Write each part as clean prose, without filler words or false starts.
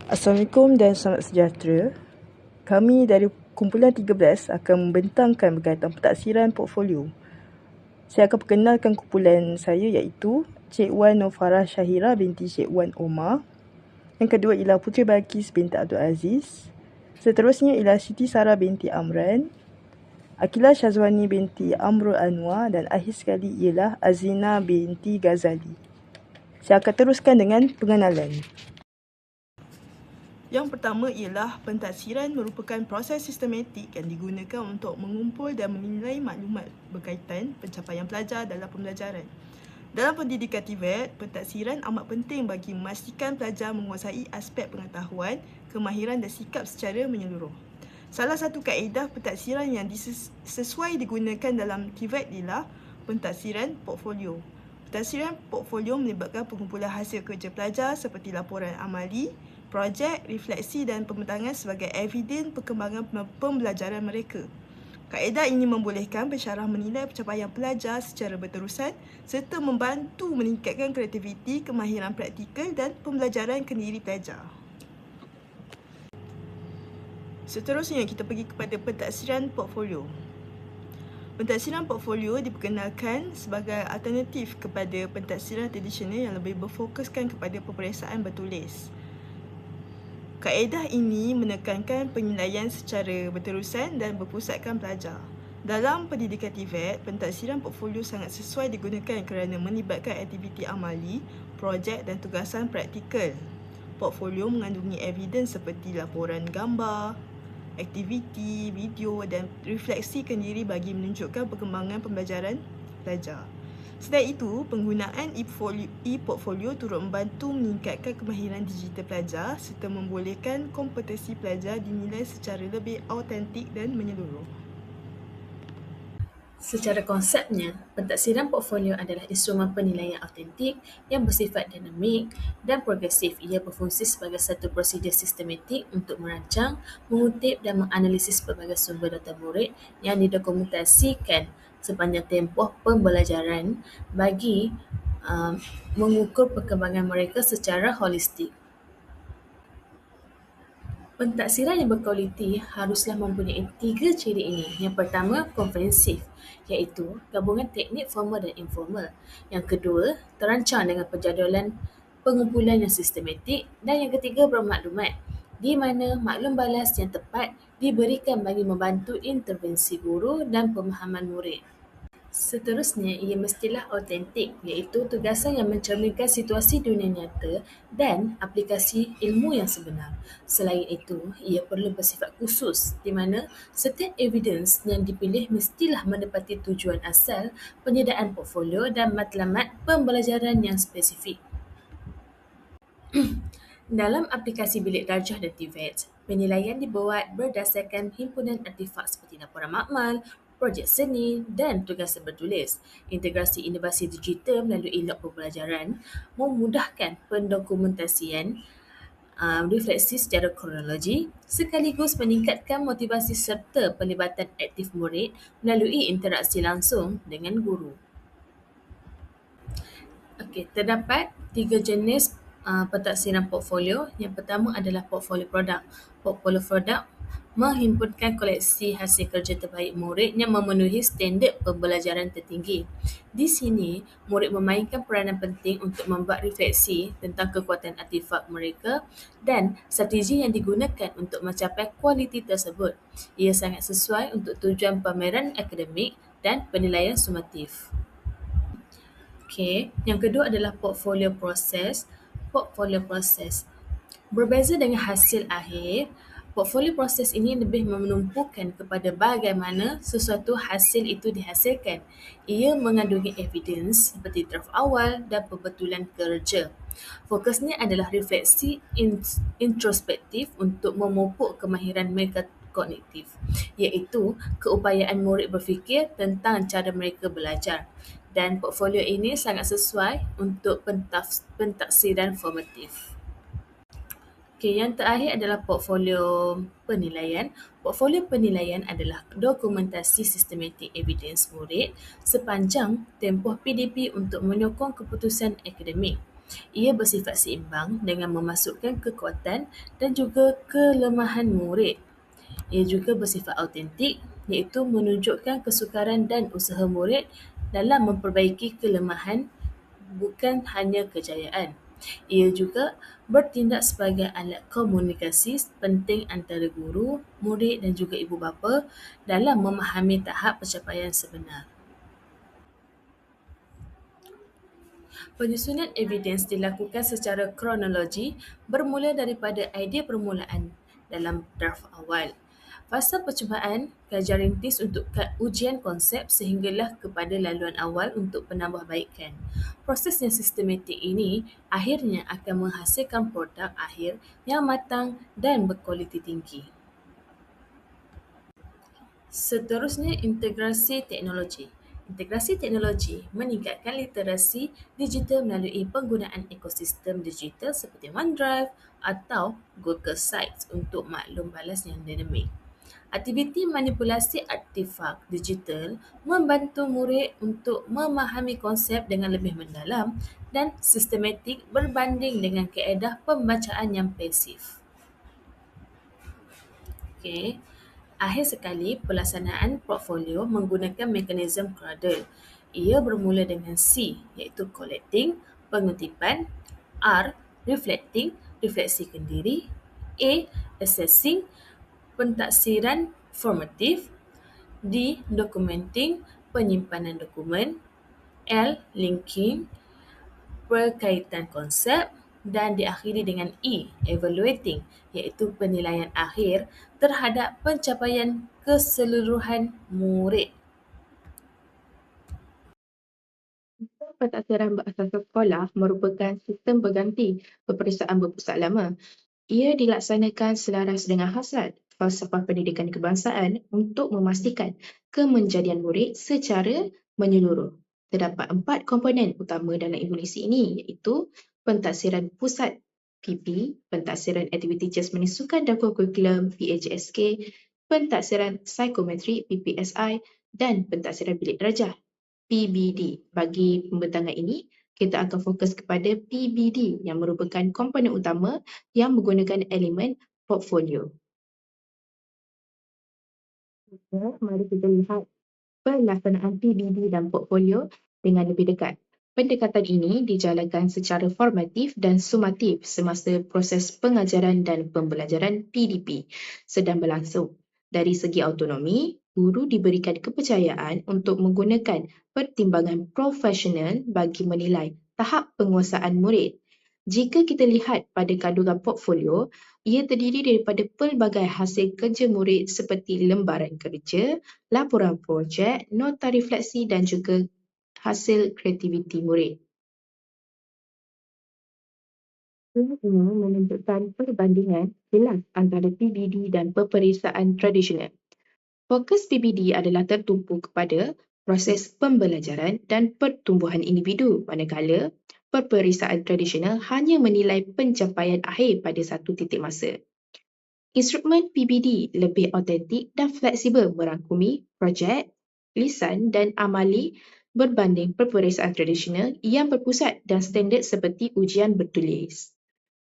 Assalamualaikum dan selamat sejahtera. Kami dari kumpulan 13 akan membentangkan berkaitan pentaksiran portfolio. Saya akan perkenalkan kumpulan saya iaitu Cik Wan Nofara Syahira binti Cik Wan Omar. Yang kedua ialah Puteri Balkis binti Abdul Aziz. Seterusnya ialah Siti Sarah binti Amran, Akilah Syazwani binti Amrul Anwar dan akhir sekali ialah Azina binti Ghazali. Saya akan teruskan dengan pengenalan. Yang pertama ialah pentaksiran merupakan proses sistematik yang digunakan untuk mengumpul dan menilai maklumat berkaitan pencapaian pelajar dalam pembelajaran. Dalam pendidikan TVET, pentaksiran amat penting bagi memastikan pelajar menguasai aspek pengetahuan, kemahiran dan sikap secara menyeluruh. Salah satu kaedah pentaksiran yang sesuai digunakan dalam TVET ialah pentaksiran portfolio. Pentaksiran portfolio melibatkan pengumpulan hasil kerja pelajar seperti laporan amali, projek, refleksi dan pembentangan sebagai evidens perkembangan pembelajaran mereka. Kaedah ini membolehkan pensyarah menilai pencapaian pelajar secara berterusan serta membantu meningkatkan kreativiti, kemahiran praktikal dan pembelajaran kendiri pelajar. Seterusnya kita pergi kepada pentaksiran portfolio. Pentaksiran portfolio diperkenalkan sebagai alternatif kepada pentaksiran tradisional yang lebih berfokuskan kepada peperiksaan bertulis. Kaedah ini menekankan penilaian secara berterusan dan berpusatkan pelajar. Dalam pendidikan TVET, pentaksiran portfolio sangat sesuai digunakan kerana melibatkan aktiviti amali, projek dan tugasan praktikal. Portfolio mengandungi evidens seperti laporan gambar, aktiviti, video dan refleksi kendiri bagi menunjukkan perkembangan pembelajaran pelajar. Selain itu, penggunaan e-portfolio turut membantu meningkatkan kemahiran digital pelajar serta membolehkan kompetensi pelajar dinilai secara lebih autentik dan menyeluruh. Secara konsepnya, pentaksiran portfolio adalah instrumen penilaian autentik yang bersifat dinamik dan progresif. Ia berfungsi sebagai satu prosedur sistematik untuk merancang, mengutip dan menganalisis pelbagai sumber data murid yang didokumentasikan sepanjang tempoh pembelajaran bagi mengukur perkembangan mereka secara holistik. Pentaksiran yang berkualiti haruslah mempunyai 3 ciri ini. Yang pertama, komprehensif, iaitu gabungan teknik formal dan informal. Yang kedua, terancang dengan penjadualan pengumpulan yang sistematik. Dan yang ketiga, bermaklumat, di mana maklum balas yang tepat diberikan bagi membantu intervensi guru dan pemahaman murid. Seterusnya, ia mestilah autentik, iaitu tugasan yang mencerminkan situasi dunia nyata dan aplikasi ilmu yang sebenar. Selain itu, ia perlu bersifat khusus di mana setiap evidens yang dipilih mestilah menepati tujuan asal penyediaan portfolio dan matlamat pembelajaran yang spesifik. Dalam aplikasi bilik darjah dan TVET, penilaian dibuat berdasarkan himpunan artifak seperti laporan makmal, projek seni dan tugasan bertulis. Integrasi inovasi digital melalui log pembelajaran memudahkan pendokumentasian refleksi secara kronologi sekaligus meningkatkan motivasi serta pelibatan aktif murid melalui interaksi langsung dengan guru. Terdapat 3 jenis pentaksiran portfolio. Yang pertama adalah portfolio produk. Portfolio produk menghimpunkan koleksi hasil kerja terbaik murid yang memenuhi standard pembelajaran tertinggi. Di sini, murid memainkan peranan penting untuk membuat refleksi tentang kekuatan artifak mereka dan strategi yang digunakan untuk mencapai kualiti tersebut. Ia sangat sesuai untuk tujuan pameran akademik dan penilaian sumatif. Yang kedua adalah portfolio proses. Portfolio proses berbeza dengan hasil akhir. Portfolio proses ini lebih menumpukan kepada bagaimana sesuatu hasil itu dihasilkan. Ia mengandungi evidens seperti draft awal dan pembetulan kerja. Fokusnya adalah refleksi introspektif untuk memupuk kemahiran metakognitif, iaitu keupayaan murid berfikir tentang cara mereka belajar. Dan portfolio ini sangat sesuai untuk pentaksiran formatif. Yang terakhir adalah portfolio penilaian. Portfolio penilaian adalah dokumentasi sistematik evidens murid sepanjang tempoh PDP untuk menyokong keputusan akademik. Ia bersifat seimbang dengan memasukkan kekuatan dan juga kelemahan murid. Ia juga bersifat autentik, iaitu menunjukkan kesukaran dan usaha murid dalam memperbaiki kelemahan, bukan hanya kejayaan. Ia juga bertindak sebagai alat komunikasi penting antara guru, murid dan juga ibu bapa dalam memahami tahap pencapaian sebenar. Penyusunan evidens dilakukan secara kronologi bermula daripada idea permulaan dalam draft awal. Fasa percubaan, kajian rintis untuk ujian konsep sehinggalah kepada laluan awal untuk penambahbaikan. Proses yang sistematik ini akhirnya akan menghasilkan produk akhir yang matang dan berkualiti tinggi. Seterusnya, integrasi teknologi. Integrasi teknologi meningkatkan literasi digital melalui penggunaan ekosistem digital seperti OneDrive atau Google Sites untuk maklum balas yang dinamik. Aktiviti manipulasi artifak digital membantu murid untuk memahami konsep dengan lebih mendalam dan sistematik berbanding dengan kaedah pembacaan yang pasif. Okey. Akhir sekali, pelaksanaan portfolio menggunakan mekanisme Cradle. Ia bermula dengan C, iaitu collecting, pengutipan; R, reflecting, refleksi kendiri; A, assessing, pentaksiran formatif; D, documenting, penyimpanan dokumen; L, linking, berkaitan konsep; dan diakhiri dengan E, evaluating, iaitu penilaian akhir terhadap pencapaian keseluruhan murid. Sistem pentaksiran berasaskan sekolah merupakan sistem berganti peperiksaan berpusat lama. Ia dilaksanakan selaras dengan hasrat falsafah pendidikan kebangsaan untuk memastikan kemenjadian murid secara menyeluruh. Terdapat 4 komponen utama dalam evolusi ini, iaitu pentaksiran pusat PP, pentaksiran aktiviti jasmani sukan dan kurikulum PAJSK, pentaksiran psikometrik PPSI dan pentaksiran bilik darjah PBD. Bagi pembentangan ini, kita akan fokus kepada PBD yang merupakan komponen utama yang menggunakan elemen portfolio. Mari kita lihat pelaksanaan PBD dan portfolio dengan lebih dekat. Pendekatan ini dijalankan secara formatif dan sumatif semasa proses pengajaran dan pembelajaran PDP sedang berlangsung. Dari segi autonomi, guru diberikan kepercayaan untuk menggunakan pertimbangan profesional bagi menilai tahap penguasaan murid. Jika kita lihat pada kandungan portfolio, ia terdiri daripada pelbagai hasil kerja murid seperti lembaran kerja, laporan projek, nota refleksi dan juga hasil kreativiti murid. Slide ini menunjukkan perbandingan jelas antara PBD dan peperiksaan tradisional. Fokus PBD adalah tertumpu kepada proses pembelajaran dan pertumbuhan individu, manakala peperiksaan tradisional hanya menilai pencapaian akhir pada satu titik masa. Instrumen PBD lebih autentik dan fleksibel merangkumi projek, lisan dan amali berbanding peperiksaan tradisional yang berpusat dan standard seperti ujian bertulis.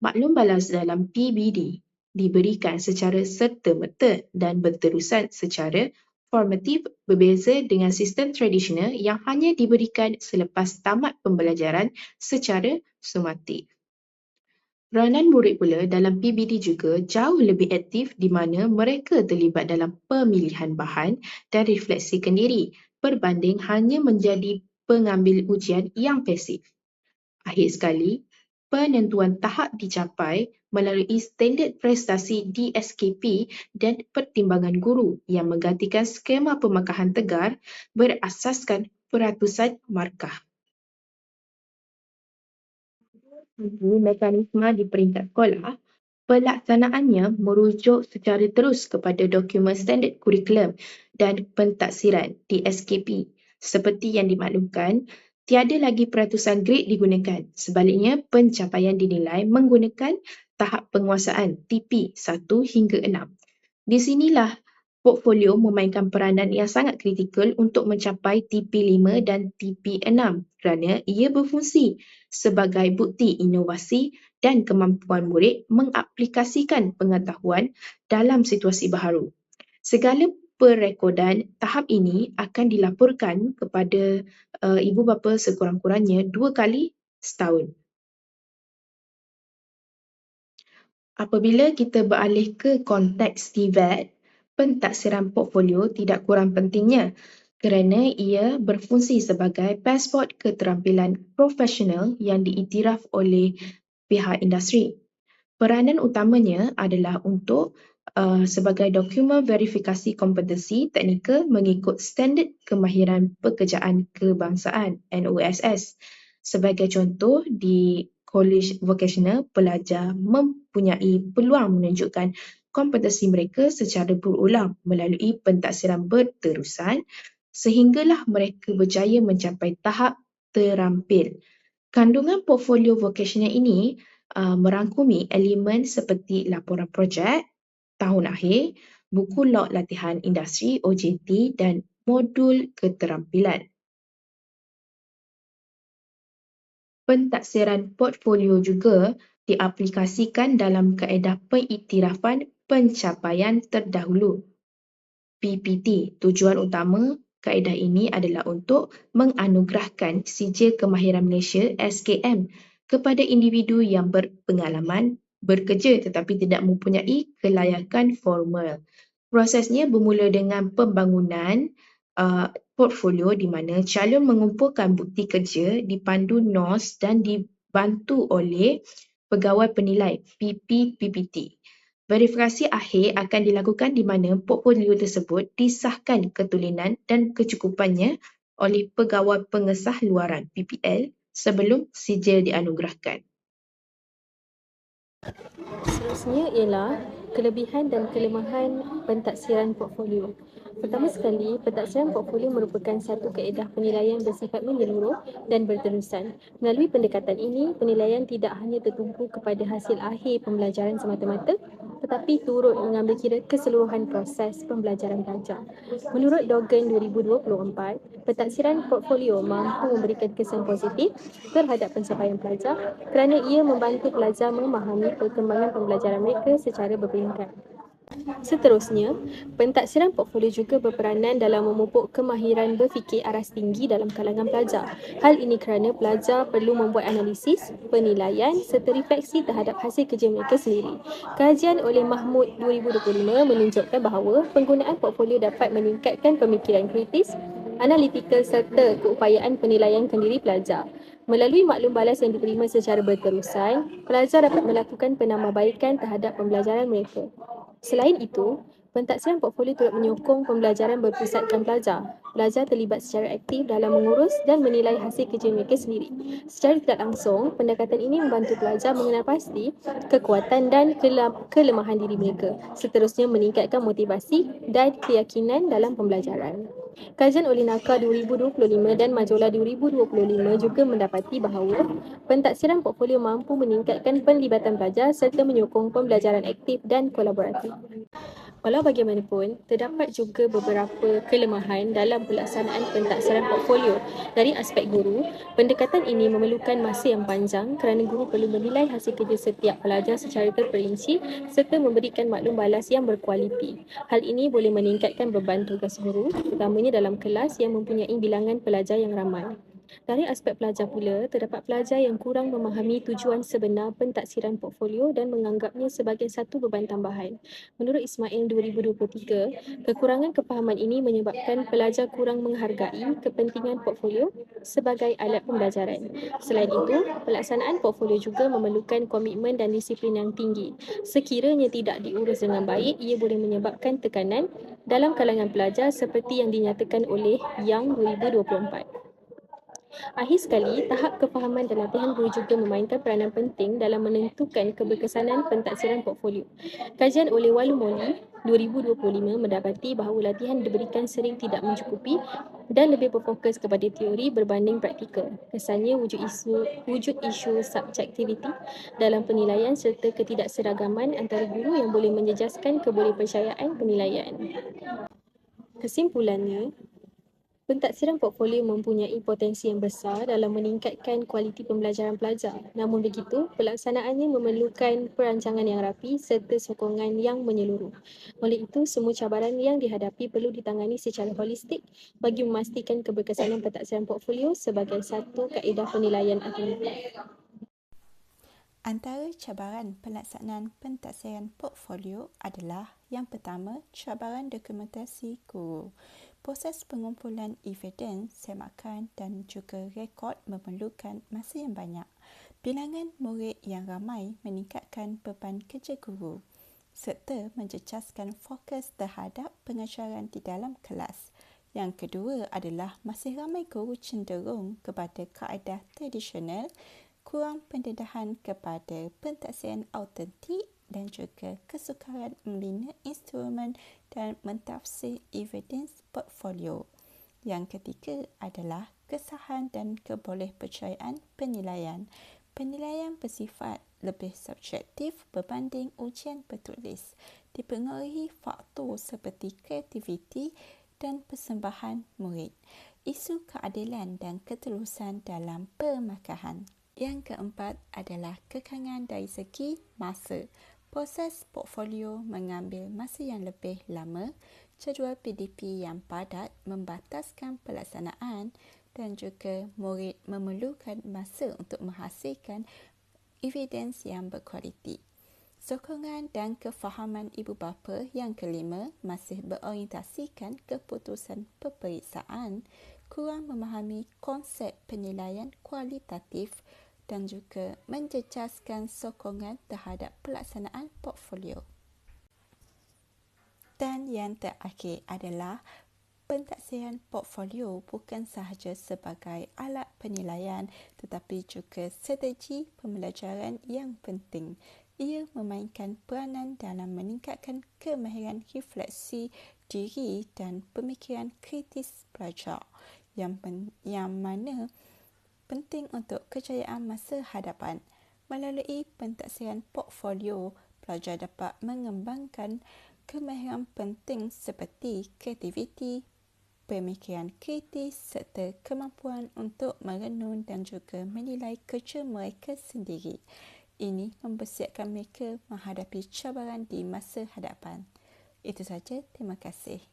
Maklum balas dalam PBD diberikan secara serta-merta dan berterusan secara formatif, berbeza dengan sistem tradisional yang hanya diberikan selepas tamat pembelajaran secara sumatif. Peranan murid pula dalam PBD juga jauh lebih aktif di mana mereka terlibat dalam pemilihan bahan dan refleksi kendiri berbanding hanya menjadi pengambil ujian yang pasif. Akhir sekali, penentuan tahap dicapai melalui standard prestasi DSKP dan pertimbangan guru yang menggantikan skema pemakahan tegar berasaskan peratusan markah. Bagi mekanisme di peringkat sekolah, pelaksanaannya merujuk secara terus kepada dokumen standard kurikulum dan pentaksiran DSKP. Seperti yang dimaklumkan, tiada lagi peratusan grade digunakan. Sebaliknya, pencapaian dinilai menggunakan tahap penguasaan TP 1 hingga 6. Di sinilah Portfolio memainkan peranan yang sangat kritikal untuk mencapai TP5 dan TP6 kerana ia berfungsi sebagai bukti inovasi dan kemampuan murid mengaplikasikan pengetahuan dalam situasi baharu. Segala perekodan tahap ini akan dilaporkan kepada ibu bapa sekurang-kurangnya 2 kali setahun. Apabila kita beralih ke konteks TVET, pentaksiran portfolio tidak kurang pentingnya kerana ia berfungsi sebagai pasport keterampilan profesional yang diiktiraf oleh pihak industri. Peranan utamanya adalah untuk sebagai dokumen verifikasi kompetensi teknikal mengikut Standard Kemahiran Pekerjaan Kebangsaan (NOSS). Sebagai contoh, di College Vocational, pelajar mempunyai peluang menunjukkan kompetensi mereka secara berulang melalui pentaksiran berterusan sehinggalah mereka berjaya mencapai tahap terampil. Kandungan portfolio vocational ini merangkumi elemen seperti laporan projek, tahun akhir, buku log latihan industri OJT dan modul keterampilan. Pentaksiran portfolio juga diaplikasikan dalam kaedah pengiktirafan pencapaian terdahulu PPT. Tujuan utama kaedah ini adalah untuk menganugerahkan Sijil Kemahiran Malaysia SKM kepada individu yang berpengalaman bekerja tetapi tidak mempunyai kelayakan formal. Prosesnya bermula dengan pembangunan portfolio di mana calon mengumpulkan bukti kerja dipandu NOS dan dibantu oleh pegawai penilai PPT. Verifikasi akhir akan dilakukan di mana portfolio tersebut disahkan ketulinan dan kecukupannya oleh pegawai pengesah luaran PPL sebelum sijil dianugerahkan. Seterusnya ialah kelebihan dan kelemahan pentaksiran portfolio. Pertama sekali, pentaksiran portfolio merupakan satu kaedah penilaian bersifat menyeluruh dan berterusan. Melalui pendekatan ini, penilaian tidak hanya tertumpu kepada hasil akhir pembelajaran semata-mata, tetapi turut mengambil kira keseluruhan proses pembelajaran pelajar. Menurut Dogen 2024, pentaksiran portfolio mampu memberikan kesan positif terhadap pencapaian pelajar kerana ia membantu pelajar memahami perkembangan pembelajaran mereka secara berperingkat. Seterusnya, pentaksiran portfolio juga berperanan dalam memupuk kemahiran berfikir aras tinggi dalam kalangan pelajar. Hal ini kerana pelajar perlu membuat analisis, penilaian serta refleksi terhadap hasil kerja mereka sendiri. Kajian oleh Mahmud 2025 menunjukkan bahawa penggunaan portfolio dapat meningkatkan pemikiran kritis, analitikal serta keupayaan penilaian diri pelajar. Melalui maklum balas yang diterima secara berterusan, pelajar dapat melakukan penambahbaikan terhadap pembelajaran mereka. Selain itu, pentaksiran portfolio turut menyokong pembelajaran berpusatkan pelajar. Pelajar terlibat secara aktif dalam mengurus dan menilai hasil kerja mereka sendiri. Secara tidak langsung, pendekatan ini membantu pelajar mengenal pasti kekuatan dan kelemahan diri mereka. Seterusnya meningkatkan motivasi dan keyakinan dalam pembelajaran. Kajian oleh NAKA 2025 dan Majolah 2025 juga mendapati bahawa pentaksiran portfolio mampu meningkatkan penlibatan pelajar serta menyokong pembelajaran aktif dan kolaboratif. Walau bagaimanapun, terdapat juga beberapa kelemahan dalam pelaksanaan pentaksiran portfolio. Dari aspek guru, pendekatan ini memerlukan masa yang panjang kerana guru perlu menilai hasil kerja setiap pelajar secara terperinci serta memberikan maklum balas yang berkualiti. Hal ini boleh meningkatkan beban tugas guru, terutamanya dalam kelas yang mempunyai bilangan pelajar yang ramai. Dari aspek pelajar pula, terdapat pelajar yang kurang memahami tujuan sebenar pentaksiran portfolio dan menganggapnya sebagai satu beban tambahan. Menurut Ismail 2023, kekurangan kepahaman ini menyebabkan pelajar kurang menghargai kepentingan portfolio sebagai alat pembelajaran. Selain itu, pelaksanaan portfolio juga memerlukan komitmen dan disiplin yang tinggi. Sekiranya tidak diurus dengan baik, ia boleh menyebabkan tekanan dalam kalangan pelajar seperti yang dinyatakan oleh Yang 2024. Akhir sekali, tahap kefahaman dan latihan guru juga memainkan peranan penting dalam menentukan keberkesanan pentaksiran portfolio. Kajian oleh Walu Moli 2025 mendapati bahawa latihan diberikan sering tidak mencukupi dan lebih berfokus kepada teori berbanding praktikal. Kesannya wujud isu subjektiviti dalam penilaian serta ketidakseragaman antara guru yang boleh menjejaskan kebolehpercayaan penilaian. Kesimpulannya, pentaksiran portfolio mempunyai potensi yang besar dalam meningkatkan kualiti pembelajaran pelajar. Namun begitu, pelaksanaannya memerlukan perancangan yang rapi serta sokongan yang menyeluruh. Oleh itu, semua cabaran yang dihadapi perlu ditangani secara holistik bagi memastikan keberkesanan pentaksiran portfolio sebagai satu kaedah penilaian alternatif. Antara cabaran pelaksanaan pentaksiran portfolio adalah yang pertama, cabaran dokumentasi guru. Proses pengumpulan evidens, semakan dan juga rekod memerlukan masa yang banyak. Bilangan murid yang ramai meningkatkan beban kerja guru serta menjejaskan fokus terhadap pengajaran di dalam kelas. Yang kedua adalah masih ramai guru cenderung kepada kaedah tradisional, kurang pendedahan kepada pentaksiran autentik dan juga kesukaran membina instrumen dan mentafsir evidens portfolio. Yang ketiga adalah kesahan dan kebolehpercayaan penilaian. Penilaian bersifat lebih subjektif berbanding ujian bertulis, dipengaruhi faktor seperti kreativiti dan persembahan murid, isu keadilan dan ketulusan dalam permakahan. Yang keempat adalah kekangan dari segi masa. Proses portfolio mengambil masa yang lebih lama, jadual PDP yang padat membataskan pelaksanaan dan juga murid memerlukan masa untuk menghasilkan evidens yang berkualiti. Sokongan dan kefahaman ibu bapa yang kelima masih berorientasikan keputusan peperiksaan, kurang memahami konsep penilaian kualitatif dan juga menjejaskan sokongan terhadap pelaksanaan portfolio. Dan yang terakhir adalah pentaksiran portfolio bukan sahaja sebagai alat penilaian tetapi juga strategi pembelajaran yang penting. Ia memainkan peranan dalam meningkatkan kemahiran refleksi diri dan pemikiran kritis pelajar yang mana penting untuk kejayaan masa hadapan. Melalui pentaksiran portfolio, pelajar dapat mengembangkan kemahiran penting seperti kreativiti, pemikiran kritis serta kemampuan untuk merenung dan juga menilai kerja mereka sendiri. Ini mempersiapkan mereka menghadapi cabaran di masa hadapan. Itu saja, terima kasih.